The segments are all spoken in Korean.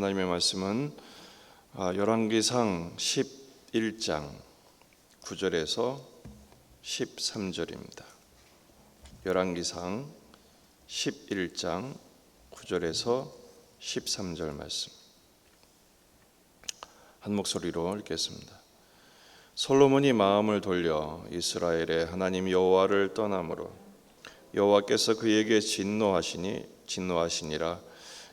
하나님의 말씀은 열왕기상 11장 9절에서 13절입니다. 열왕기상 11장 9절에서 13절 말씀 한 목소리로 읽겠습니다. 솔로몬이 마음을 돌려 이스라엘의 하나님 여호와를 떠나므로 여호와께서 그에게 진노하시니라.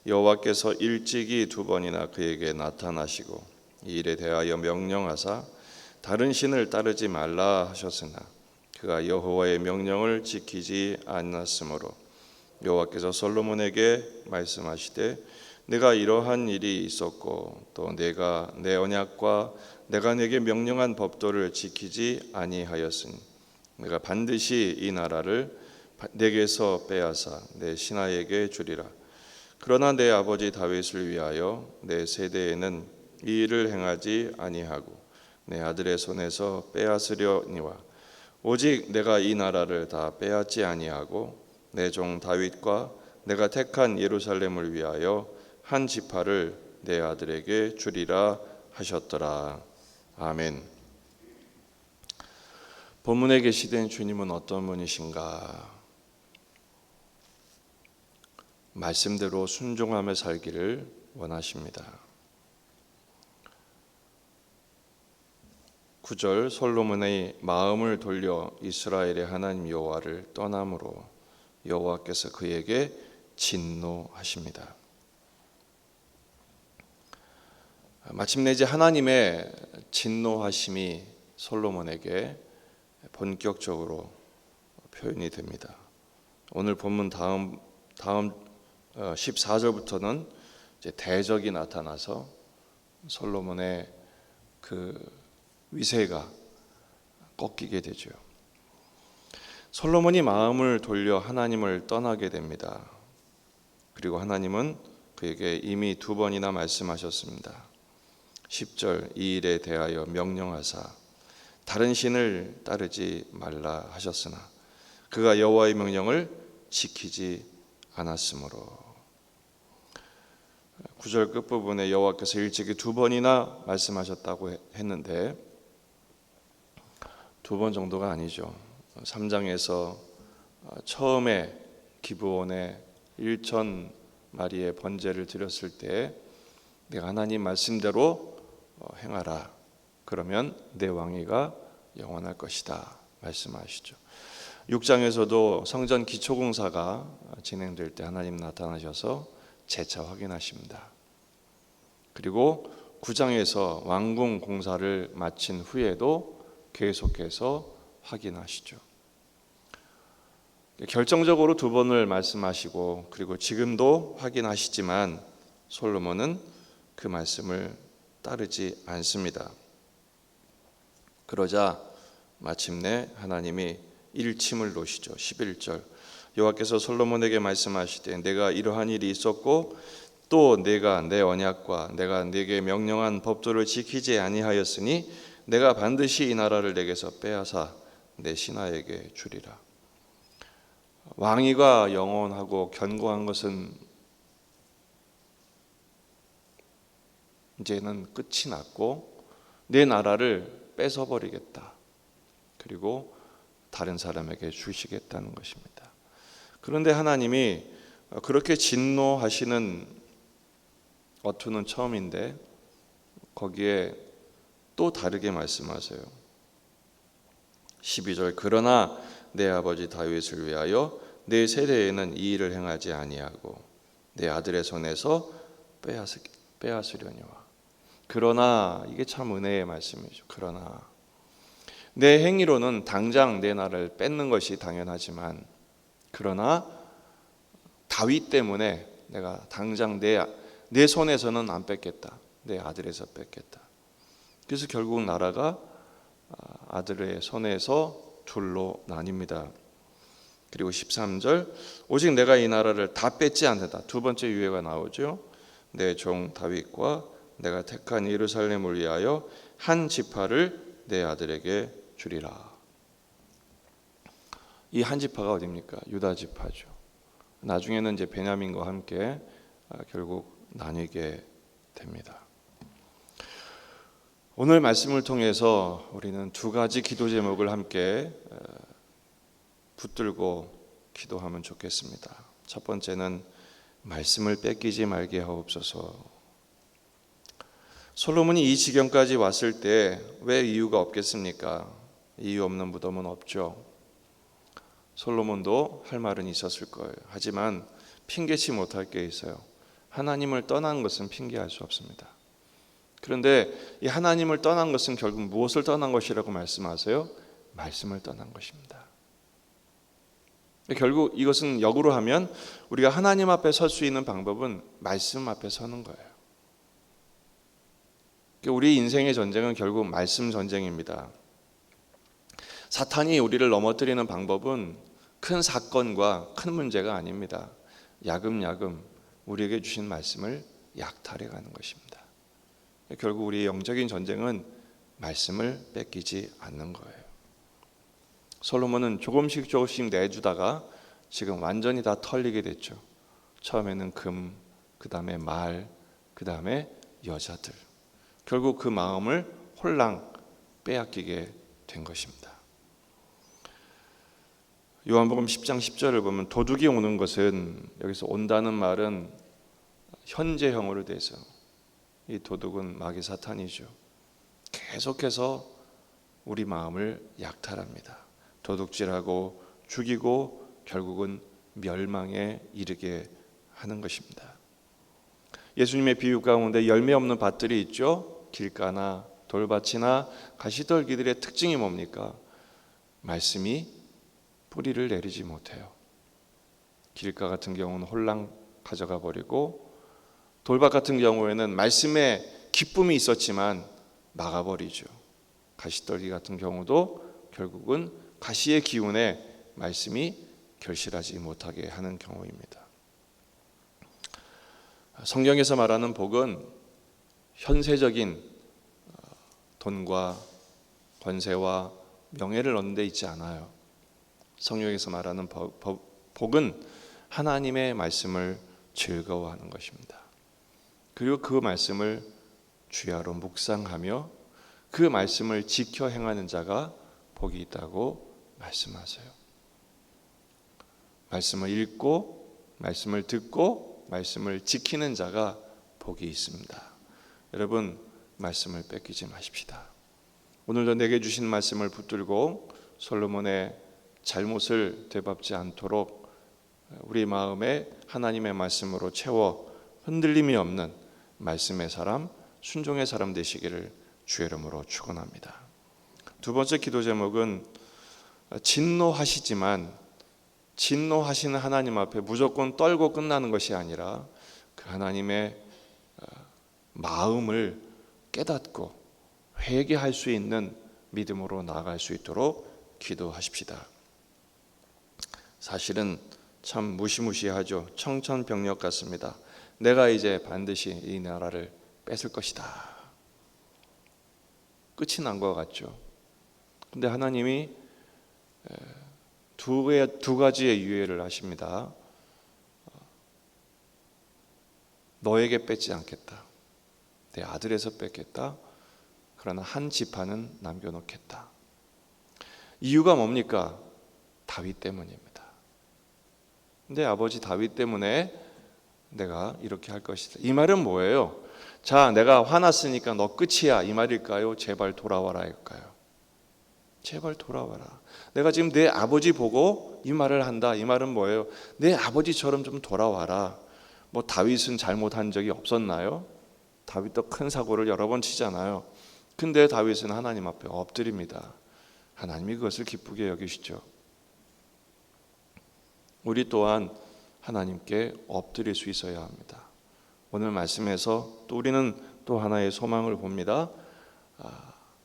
여호와께서 일찍이 두 번이나 그에게 나타나시고 이 일에 대하여 명령하사 다른 신을 따르지 말라 하셨으나 그가 여호와의 명령을 지키지 않았으므로 여호와께서 솔로몬에게 말씀하시되 내가 이러한 일이 있었고 또 내가 내 언약과 내가 내게 명령한 법도를 지키지 아니하였으니 내가 반드시 이 나라를 내게서 빼앗아 내 신하에게 주리라. 그러나 내 아버지 다윗을 위하여 내 세대에는 이 일을 행하지 아니하고 내 아들의 손에서 빼앗으려니와 오직 내가 이 나라를 다 빼앗지 아니하고 내 종 다윗과 내가 택한 예루살렘을 위하여 한 지파를 내 아들에게 주리라 하셨더라. 아멘. 본문에 계시된 주님은 어떤 분이신가? 말씀대로 순종하며 살기를 원하십니다. 9절 솔로몬의 마음을 돌려 이스라엘의 하나님 여호와를 떠남으로 여호와께서 그에게 진노하십니다. 마침내 이제 하나님의 진노하심이 솔로몬에게 본격적으로 표현이 됩니다. 오늘 본문 다음 14절부터는 이제 대적이 나타나서 솔로몬의 그 위세가 꺾이게 되죠. 솔로몬이 마음을 돌려 하나님을 떠나게 됩니다. 그리고 하나님은 그에게 이미 두 번이나 말씀하셨습니다. 10절 이 일에 대하여 명령하사 다른 신을 따르지 말라 하셨으나 그가 여호와의 명령을 지키지 않았으므로. 9절 끝부분에 여호와께서 일찍이 두 번이나 말씀하셨다고 했는데 두 번 정도가 아니죠. 3장에서 처음에 기브온에 1,000마리의 번제를 드렸을 때 내가 하나님 말씀대로 행하라. 그러면 내 왕위가 영원할 것이다 말씀하시죠. 6장에서도 성전 기초공사가 진행될 때 하나님 나타나셔서 재차 확인하십니다. 그리고 9장에서 왕궁 공사를 마친 후에도 계속해서 확인하시죠. 결정적으로 두 번을 말씀하시고 그리고 지금도 확인하시지만 솔로몬은 그 말씀을 따르지 않습니다. 그러자 마침내 하나님이 일침을 놓으시죠. 11절 여호와께서 솔로몬에게 말씀하시되 내가 이러한 일이 있었고 또 내가 내 언약과 내가 네게 명령한 법도를 지키지 아니하였으니 내가 반드시 이 나라를 내게서 빼앗아 내 신하에게 주리라. 왕위가 영원하고 견고한 것은 이제는 끝이 났고 내 나라를 뺏어버리겠다. 그리고 다른 사람에게 주시겠다는 것입니다. 그런데 하나님이 그렇게 진노하시는 어투는 처음인데 거기에 또 다르게 말씀하세요. 12절 그러나 내 아버지 다윗을 위하여 내 세대에는 이 일을 행하지 아니하고 내 아들의 손에서 빼앗으려니와. 그러나 이게 참 은혜의 말씀이죠. 그러나 내 행위로는 당장 내 나라를 뺏는 것이 당연하지만 그러나 다윗 때문에 내가 당장 내 손에서는 안 뺏겠다. 내 아들에서 뺏겠다. 그래서 결국 나라가 아들의 손에서 둘로 나뉩니다. 그리고 13절 오직 내가 이 나라를 다 뺏지 않는다. 두 번째 유예가 나오죠. 내 종 다윗과 내가 택한 예루살렘을 위하여 한 지파를 내 아들에게 주리라. 이 한 지파가 어디입니까? 유다 지파죠. 나중에는 이제 베냐민과 함께 결국 나뉘게 됩니다. 오늘 말씀을 통해서 우리는 두 가지 기도 제목을 함께 붙들고 기도하면 좋겠습니다. 첫 번째는 말씀을 뺏기지 말게 하옵소서. 솔로몬이 이 지경까지 왔을 때 왜 이유가 없겠습니까? 이유 없는 무덤은 없죠. 솔로몬도 할 말은 있었을 거예요. 하지만 핑계치 못할 게 있어요. 하나님을 떠난 것은 핑계할 수 없습니다. 그런데 이 하나님을 떠난 것은 결국 무엇을 떠난 것이라고 말씀하세요? 말씀을 떠난 것입니다. 결국 이것은 역으로 하면 우리가 하나님 앞에 설 수 있는 방법은 말씀 앞에 서는 거예요. 우리 인생의 전쟁은 결국 말씀 전쟁입니다. 사탄이 우리를 넘어뜨리는 방법은 큰 사건과 큰 문제가 아닙니다. 야금야금 우리에게 주신 말씀을 약탈해 가는 것입니다. 결국 우리의 영적인 전쟁은 말씀을 뺏기지 않는 거예요. 솔로몬은 조금씩 내주다가 지금 완전히 다 털리게 됐죠. 처음에는 금, 그 다음에 말, 그 다음에 여자들. 결국 그 마음을 홀랑 빼앗기게 된 것입니다. 요한복음 10장 10절을 보면 도둑이 오는 것은, 여기서 온다는 말은 현재형으로 돼서 이 도둑은 마귀 사탄이죠. 계속해서 우리 마음을 약탈합니다. 도둑질하고 죽이고 결국은 멸망에 이르게 하는 것입니다. 예수님의 비유 가운데 열매 없는 밭들이 있죠. 길가나 돌밭이나 가시떨기들의 특징이 뭡니까? 말씀이 뿌리를 내리지 못해요. 길가 같은 경우는 홀랑 가져가 버리고, 돌밭 같은 경우에는 말씀에 기쁨이 있었지만 막아버리죠. 가시떨기 같은 경우도 결국은 가시의 기운에 말씀이 결실하지 못하게 하는 경우입니다. 성경에서 말하는 복은 현세적인 돈과 권세와 명예를 얻는 데 있지 않아요. 성경에서 말하는 복은 하나님의 말씀을 즐거워하는 것입니다. 그리고 그 말씀을 주야로 묵상하며 그 말씀을 지켜 행하는 자가 복이 있다고 말씀하세요. 말씀을 읽고 말씀을 듣고 말씀을 지키는 자가 복이 있습니다. 여러분, 말씀을 뺏기지 마십시다. 오늘도 내게 주신 말씀을 붙들고 솔로몬의 잘못을 되밟지 않도록 우리 마음에 하나님의 말씀으로 채워 흔들림이 없는 말씀의 사람, 순종의 사람 되시기를 주의 이름으로 축원합니다. 두 번째 기도 제목은 진노하시지만 진노하시는 하나님 앞에 무조건 떨고 끝나는 것이 아니라 그 하나님의 마음을 깨닫고 회개할 수 있는 믿음으로 나아갈 수 있도록 기도하십시다. 사실은 참 무시무시하죠. 청천벽력 같습니다. 내가 이제 반드시 이 나라를 뺏을 것이다. 끝이 난 것 같죠. 근데 하나님이 두 가지의 유예를 하십니다. 너에게 뺏지 않겠다. 내 아들에서 뺏겠다. 그러나 한 지파는 남겨놓겠다. 이유가 뭡니까? 다윗 때문입니다. 근데 아버지 다윗 때문에 내가 이렇게 할 것이다. 이 말은 뭐예요? 자, 내가 화났으니까 너 끝이야, 이 말일까요? 제발 돌아와라 일까요? 제발 돌아와라. 내가 지금 내 아버지 보고 이 말을 한다. 이 말은 뭐예요? 내 아버지처럼 좀 돌아와라. 뭐 다윗은 잘못한 적이 없었나요? 다윗도 큰 사고를 여러 번 치잖아요. 근데 다윗은 하나님 앞에 엎드립니다. 하나님이 그것을 기쁘게 여기시죠. 우리 또한 하나님께 엎드릴 수 있어야 합니다. 오늘 말씀에서 또 우리는 또 하나의 소망을 봅니다.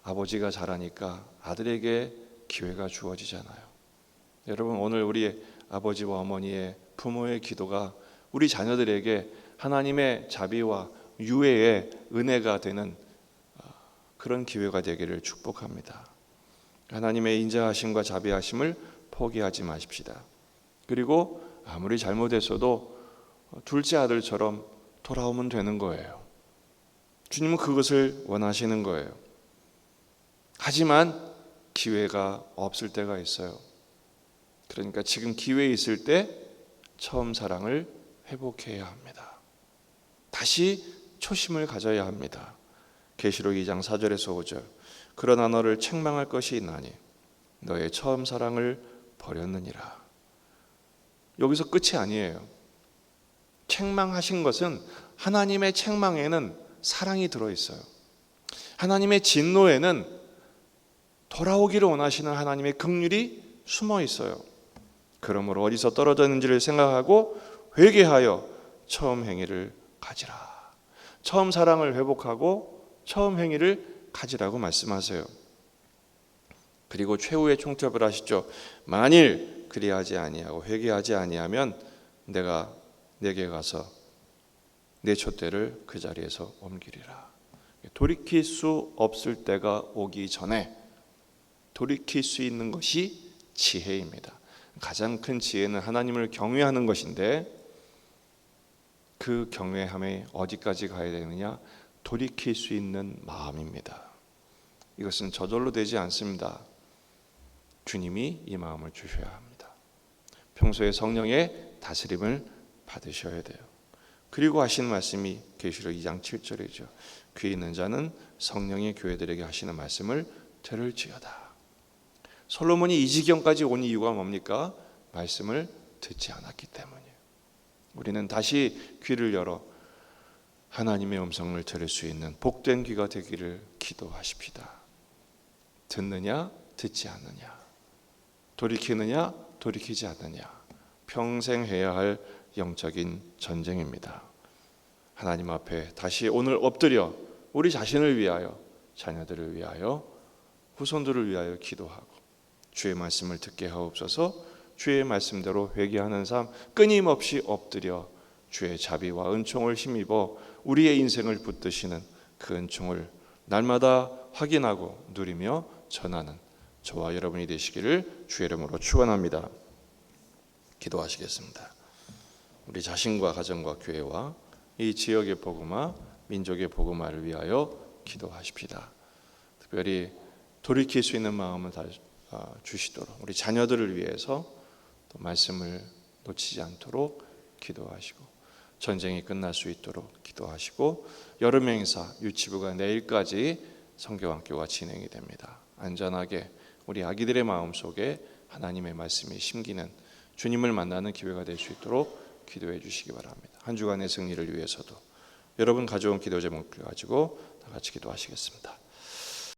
아버지가 잘하니까 아들에게 기회가 주어지잖아요. 여러분, 오늘 우리 아버지와 어머니의 부모의 기도가 우리 자녀들에게 하나님의 자비와 유애의 은혜가 되는 그런 기회가 되기를 축복합니다. 하나님의 인자하심과 자비하심을 포기하지 마십시다. 그리고 아무리 잘못했어도 둘째 아들처럼 돌아오면 되는 거예요. 주님은 그것을 원하시는 거예요. 하지만 기회가 없을 때가 있어요. 그러니까 지금 기회 있을 때 처음 사랑을 회복해야 합니다. 다시 초심을 가져야 합니다. 계시록 2장 4절에서 5절. 그러나 너를 책망할 것이 있나니 너의 처음 사랑을 버렸느니라. 여기서 끝이 아니에요. 책망하신 것은 하나님의 책망에는 사랑이 들어있어요. 하나님의 진노에는 돌아오기를 원하시는 하나님의 긍휼이 숨어 있어요. 그러므로 어디서 떨어졌는지를 생각하고 회개하여 처음 행위를 가지라. 처음 사랑을 회복하고 처음 행위를 가지라고 말씀하세요. 그리고 최후의 총첩을 하시죠. 만일 그리하지 아니하고 회개하지 아니하면 내가 내게 가서 내 촛대를 그 자리에서 옮기리라. 돌이킬 수 없을 때가 오기 전에 돌이킬 수 있는 것이 지혜입니다. 가장 큰 지혜는 하나님을 경외하는 것인데 그 경외함이 어디까지 가야 되느냐? 돌이킬 수 있는 마음입니다. 이것은 저절로 되지 않습니다. 주님이 이 마음을 주셔야 합니다. 평소에 성령의 다스림을 받으셔야 돼요. 그리고 하시는 말씀이 계시록 2장 7절이죠. 귀 있는 자는 성령이 교회들에게 하시는 말씀을 들을지어다. 솔로몬이 이 지경까지 온 이유가 뭡니까? 말씀을 듣지 않았기 때문이에요. 우리는 다시 귀를 열어 하나님의 음성을 들을 수 있는 복된 귀가 되기를 기도하십시다. 듣느냐 듣지 않느냐, 돌이키느냐 돌이키지 않느냐, 평생 해야 할 영적인 전쟁입니다. 하나님 앞에 다시 오늘 엎드려 우리 자신을 위하여, 자녀들을 위하여, 후손들을 위하여 기도하고 주의 말씀을 듣게 하옵소서. 주의 말씀대로 회개하는 삶, 끊임없이 엎드려 주의 자비와 은총을 힘입어 우리의 인생을 붙드시는 그 은총을 날마다 확인하고 누리며 전하는 저와 여러분이 되시기를 주의 이름으로 축원합니다. 기도하시겠습니다. 우리 자신과 가정과 교회와 이 지역의 복음화, 민족의 복음화를 위하여 기도하십시다. 특별히 돌이킬 수 있는 마음을 주시도록 우리 자녀들을 위해서 또 말씀을 놓치지 않도록 기도하시고, 전쟁이 끝날 수 있도록 기도하시고, 여름 행사 유치부가 내일까지 성교학교가 진행이 됩니다. 안전하게 우리 아기들의 마음속에 하나님의 말씀이 심기는 주님을 만나는 기회가 될 수 있도록 기도해 주시기 바랍니다. 한 주간의 승리를 위해서도 여러분 가져온 기도 제목을 가지고 다 같이 기도하시겠습니다.